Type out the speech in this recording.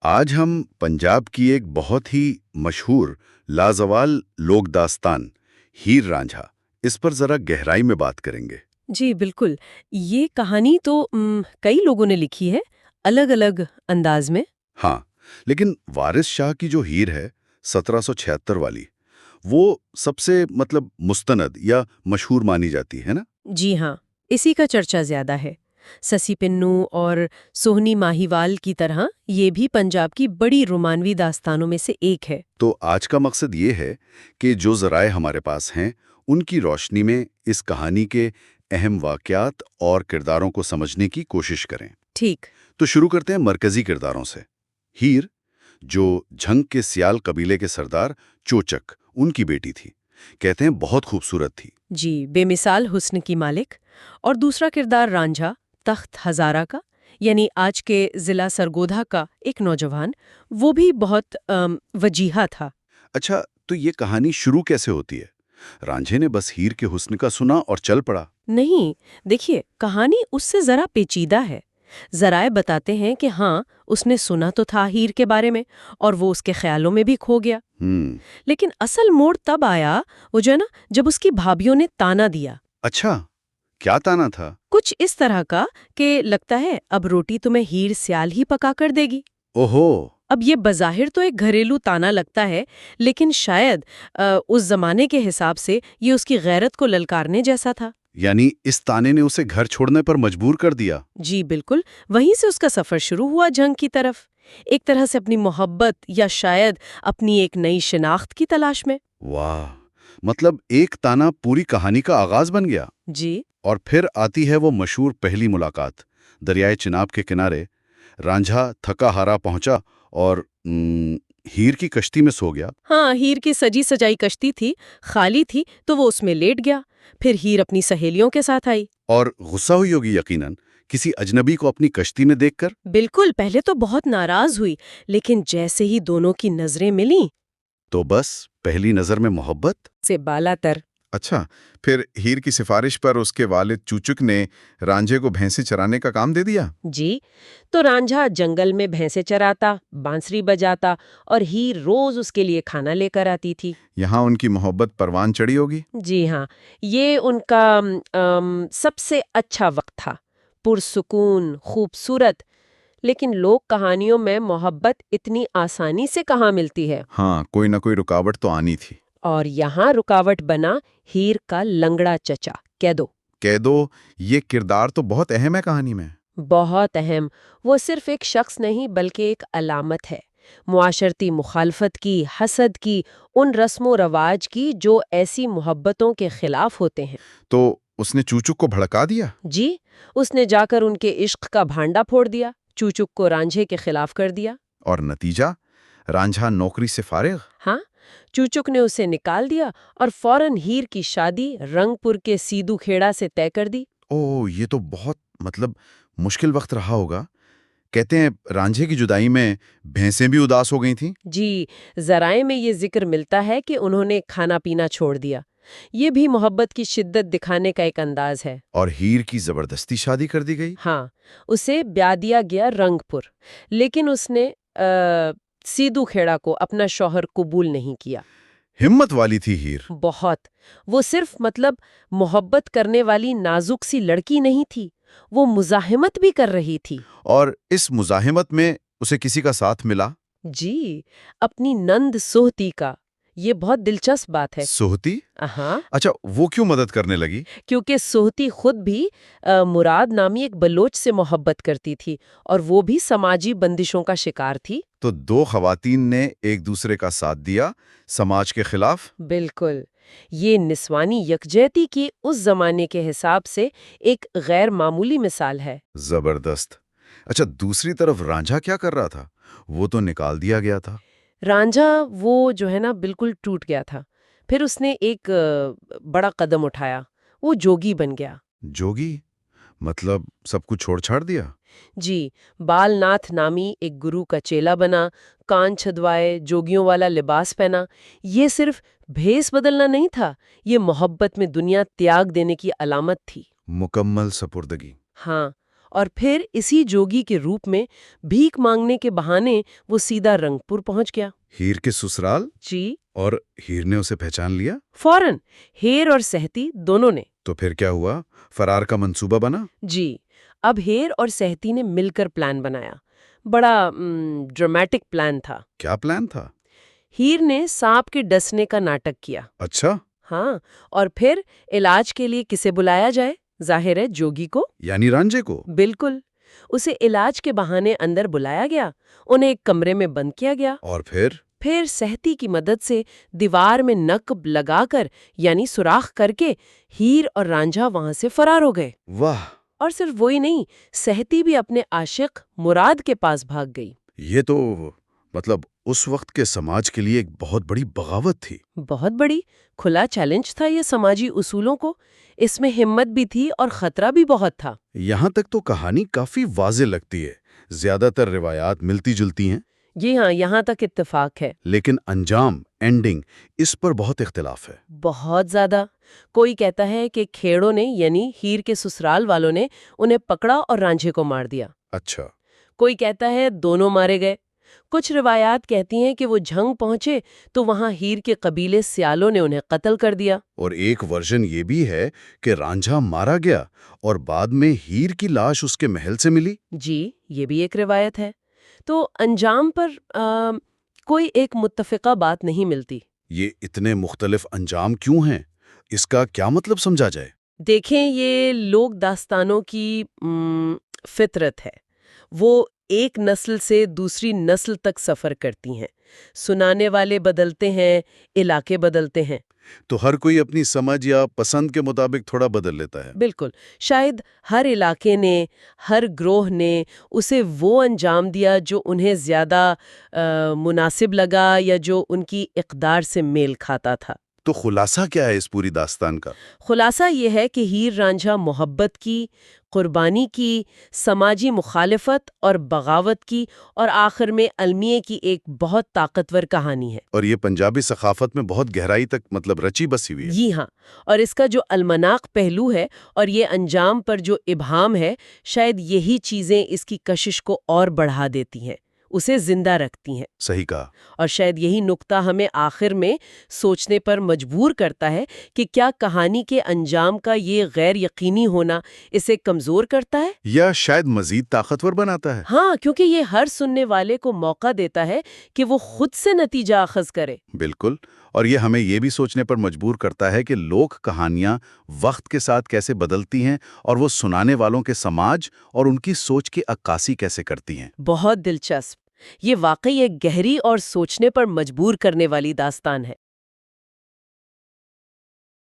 آج ہم پنجاب کی ایک بہت ہی مشہور لازوال لوک داستان ہیر رانجھا اس پر ذرا گہرائی میں بات کریں گے۔ جی بالکل، یہ کہانی تو کئی لوگوں نے لکھی ہے، الگ الگ انداز میں۔ ہاں، لیکن وارث شاہ کی جو ہیر ہے 1776 والی، وہ سب سے مستند یا مشہور مانی جاتی ہے نا؟ جی ہاں، اسی کا چرچا زیادہ ہے۔ سسی پنو اور سوہنی ماہیوال کی طرح یہ بھی پنجاب کی بڑی رومانوی داستانوں میں سے ایک ہے۔ تو آج کا مقصد یہ ہے کہ جو ذرائع ہمارے پاس ہیں ان کی روشنی میں اس کہانی کے اہم واقعات اور کرداروں کو سمجھنے کی کوشش کریں۔ ٹھیک۔ تو شروع کرتے ہیں مرکزی کرداروں سے۔ ہیر، جو جھنگ کے سیال قبیلے کے سردار چوچک ان کی بیٹی تھی، کہتے ہیں بہت خوبصورت تھی۔ جی، بے مثال حسن کی مالک۔ اور دوسرا کردار رانجھا، تخت ہزارہ کا، یعنی آج کے ضلع سرگودھا کا ایک نوجوان، وہ بھی بہت وجیحہ تھا۔ اچھا، تو یہ کہانی شروع کیسے ہوتی ہے؟ رانجھے نے بس ہیر کے حسن کا سنا اور چل پڑا؟ نہیں، دیکھیے کہانی اس سے ذرا پیچیدہ ہے۔ ذرائع بتاتے ہیں کہ ہاں، اس نے سنا تو تھا ہیر کے بارے میں اور وہ اس کے خیالوں میں بھی کھو گیا۔ لیکن اصل موڑ تب آیا، وہ جو ہے نا، جب اس کی بھابھیوں نے تانا دیا۔ اچھا، کیا تانا تھا؟ کچھ اس طرح کا کہ لگتا ہے اب روٹی تمہیں ہیر سیال ہی پکا کر دے گی۔ اوہو! اب یہ بظاہر تو ایک گھریلو تانا لگتا ہے، لیکن شاید اس زمانے کے حساب سے یہ اس کی غیرت کو للکارنے جیسا تھا۔ یعنی اس تانے نے اسے گھر چھوڑنے پر مجبور کر دیا؟ جی بالکل، وہیں سے اس کا سفر شروع ہوا جنگ کی طرف، ایک طرح سے اپنی محبت یا شاید اپنی ایک نئی شناخت کی تلاش میں۔ واہ! مطلب ایک تانا پوری کہانی کا آغاز بن گیا۔ جی اور پھر آتی ہے وہ مشہور پہلی ملاقات، دریائے چناب کے کنارے۔ رانجھا تھکا ہارا پہنچا اور ہیر کی کشتی میں سو گیا۔ ہاں، ہیر کی سجی سجائی کشتی تھی، خالی تھی تو وہ اس میں لیٹ گیا۔ پھر ہیر اپنی سہیلیوں کے ساتھ آئی۔ اور غصہ ہوئی ہوگی یقیناً، کسی اجنبی کو اپنی کشتی میں دیکھ کر۔ بالکل، پہلے تو بہت ناراض ہوئی، لیکن جیسے ہی دونوں کی نظریں ملیں تو بس پہلی نظر میں محبت سے بالا تر۔ اچھا، پھر ہیر کی سفارش پر اس کے والد چوچک نے رانجھے کو بھینسیں چرانے کا کام دے دیا؟ جی، تو رانجھا جنگل میں بھینسیں چراتا، بانسری بجاتا اور ہیر روز اس کے لیے کھانا لے کر آتی تھی۔ یہاں ان کی محبت پروان چڑھی ہوگی؟ جی ہاں، یہ ان کا سب سے اچھا وقت تھا، پرسکون، خوبصورت۔ لیکن لوک کہانیوں میں محبت اتنی آسانی سے کہاں ملتی ہے؟ ہاں، کوئی نہ کوئی رکاوٹ تو آنی تھی۔ اور یہاں رکاوٹ بنا ہیر کا لنگڑا چچا کیدو۔ کیدو، یہ کردار تو بہت اہم ہے کہانی میں۔ بہت اہم۔ وہ صرف ایک شخص نہیں بلکہ ایک علامت ہے، معاشرتی مخالفت کی، حسد کی، ان رسم و رواج کی جو ایسی محبتوں کے خلاف ہوتے ہیں۔ تو اس نے چوچک کو بھڑکا دیا؟ جی، اس نے جا کر ان کے عشق کا بھانڈا پھوڑ دیا، چوچک کو رانجھے کے خلاف کر دیا۔ اور نتیجہ؟ رانجھا نوکری سے فارغ؟ ہاں، چوچک نے اسے نکال دیا اور فوراً ہیر کی شادی رنگ پور کے سیدو کھیڑا سے طے کر دی۔ یہ تو بہت مشکل وقت رہا ہوگا۔ کہتے ہیں رانجھے کی جدائی میں بھینسیں بھی اداس ہو گئی تھیں؟ جی، ذرائع میں یہ ذکر ملتا ہے کہ انہوں نے کھانا پینا چھوڑ دیا۔ یہ بھی محبت کی شدت دکھانے کا ایک انداز ہے۔ اور ہیر کی زبردستی شادی کر دی گئی؟ ہاں، اسے بیاہ دیا گیا رنگ پور، لیکن اس نے سیدو کھیڑا کو اپنا شوہر قبول نہیں کیا۔ ہمت والی تھی ہیر۔ بہت۔ وہ صرف محبت کرنے والی نازک سی لڑکی نہیں تھی، وہ مزاحمت بھی کر رہی تھی۔ اور اس مزاحمت میں اسے کسی کا ساتھ ملا؟ جی، اپنی نند سوہتی کا۔ یہ بہت دلچسپ بات ہے۔ سوہتی؟ ہاں، اچھا، وہ کیوں مدد کرنے لگی؟ کیونکہ سوہتی خود بھی مراد نامی ایک بلوچ سے محبت کرتی تھی اور وہ بھی سماجی بندشوں کا شکار تھی۔ تو دو خواتین نے ایک دوسرے کا ساتھ دیا سماج کے خلاف؟ بالکل، یہ نسوانی یکجہتی کی اس زمانے کے حساب سے ایک غیر معمولی مثال ہے۔ زبردست۔ اچھا، دوسری طرف رانجھا کیا کر رہا تھا؟ وہ تو نکال دیا گیا تھا۔ رانجھا وہ جو ہے نا بالکل ٹوٹ گیا تھا۔ پھر اس نے ایک بڑا قدم اٹھایا، وہ جوگی بن گیا۔ جوگی؟ سب کچھ چھوڑ چھاڑ دیا؟ جی، بال ناتھ نامی ایک گرو کا چیلا بنا، کان چھدوائے، جوگیوں والا لباس پہنا۔ یہ صرف بھیس بدلنا نہیں تھا، یہ محبت میں دنیا تیاگ دینے کی علامت تھی۔ مکمل سپردگی۔ ہاں، اور پھر اسی جوگی کے روپ میں بھیک مانگنے کے بہانے وہ سیدھا رنگپور پہنچ گیا۔ ہیر کے سسرال؟ جی، اور ہیر نے اسے پہچان لیا؟ فوراً ہیر اور سہتی دونوں نے۔ تو پھر کیا ہوا؟ فرار کا منصوبہ بنا؟ جی، اب ہیر اور سہتی نے مل کر پلان بنایا۔ بڑا ڈرامیٹک پلان تھا۔ کیا پلان تھا؟ ہیر نے سانپ کے ڈسنے کا ناٹک کیا۔ اچھا، ہاں، اور پھر علاج کے لیے کسے بلایا جائے؟ ظاہر ہے جوگی کو۔ یعنی رانجھے کو؟ بالکل، اسے علاج کے بہانے اندر بلایا گیا، انہیں ایک کمرے میں بند کیا گیا۔ اور پھر سہتی کی مدد سے دیوار میں نقب لگا کر یعنی سوراخ کر کے ہیر اور رانجھا وہاں سے فرار ہو گئے۔ واہ، اور صرف وہی نہیں، سہتی بھی اپنے عاشق مراد کے پاس بھاگ گئی۔ یہ تو مطلب اس وقت کے سماج کے لیے ایک بہت بڑی بغاوت تھی۔ بہت بڑی، کھلا چیلنج تھا یہ سماجی اصولوں کو۔ اس میں ہمت بھی تھی اور خطرہ بھی بہت تھا۔ یہاں تک تو کہانی کافی واضح لگتی ہے، زیادہ تر روایات ملتی جلتی ہیں، جی ہاں، یہاں تک اتفاق ہے۔ لیکن انجام، اینڈنگ، اس پر بہت اختلاف ہے۔ بہت زیادہ۔ کوئی کہتا ہے کہ کھیڑوں نے یعنی ہیر کے سسرال والوں نے انہیں پکڑا اور رانجھے کو مار دیا۔ اچھا، کوئی کہتا ہے دونوں مارے گئے۔ کچھ روایات کہتی ہیں کہ وہ جھنگ پہنچے تو وہاں ہیر کے قبیلے سیالوں نے انہیں قتل کر دیا۔ اور ایک ورژن یہ بھی ہے کہ رانجھا مارا گیا اور بعد میں ہیر کی لاش اس کے محل سے ملی۔ جی، یہ بھی ایک روایت ہے۔ تو انجام پر کوئی ایک متفقہ بات نہیں ملتی۔ یہ اتنے مختلف انجام کیوں ہیں؟ اس کا کیا مطلب سمجھا جائے؟ دیکھیں، یہ لوک داستانوں کی فطرت ہے۔ وہ ایک نسل سے دوسری نسل تک سفر کرتی ہیں۔ سنانے والے بدلتے ہیں، علاقے بدلتے ہیں۔ تو ہر کوئی اپنی سمجھ یا پسند کے مطابق تھوڑا بدل لیتا ہے۔ بالکل، شاید ہر علاقے نے، ہر گروہ نے اسے وہ انجام دیا جو انہیں زیادہ مناسب لگا یا جو ان کی اقدار سے میل کھاتا تھا۔ تو خلاصہ کیا ہے اس پوری داستان کا؟ خلاصہ یہ ہے کہ ہیر رانجھا محبت کی، قربانی کی، سماجی مخالفت اور بغاوت کی اور آخر میں المیے کی ایک بہت طاقتور کہانی ہے۔ اور یہ پنجابی ثقافت میں بہت گہرائی تک مطلب رچی بسی ہوئی ہے۔ جی ہاں، اور اس کا جو المناق پہلو ہے اور یہ انجام پر جو ابہام ہے، شاید یہی چیزیں اس کی کشش کو اور بڑھا دیتی ہیں، اسے زندہ رکھتی ہیں۔ صحیح کہا۔ اور شاید یہی نقطہ ہمیں آخر میں سوچنے پر مجبور کرتا ہے کہ کیا کہانی کے انجام کا یہ غیر یقینی ہونا اسے کمزور کرتا ہے یا شاید مزید طاقتور بناتا ہے۔ ہاں، کیونکہ یہ ہر سننے والے کو موقع دیتا ہے کہ وہ خود سے نتیجہ اخذ کرے۔ بالکل، اور یہ ہمیں یہ بھی سوچنے پر مجبور کرتا ہے کہ لوک کہانیاں وقت کے ساتھ کیسے بدلتی ہیں اور وہ سنانے والوں کے سماج اور ان کی سوچ کی عکاسی کیسے کرتی ہیں۔ بہت دلچسپ۔ یہ واقعی ایک گہری اور سوچنے پر مجبور کرنے والی داستان ہے۔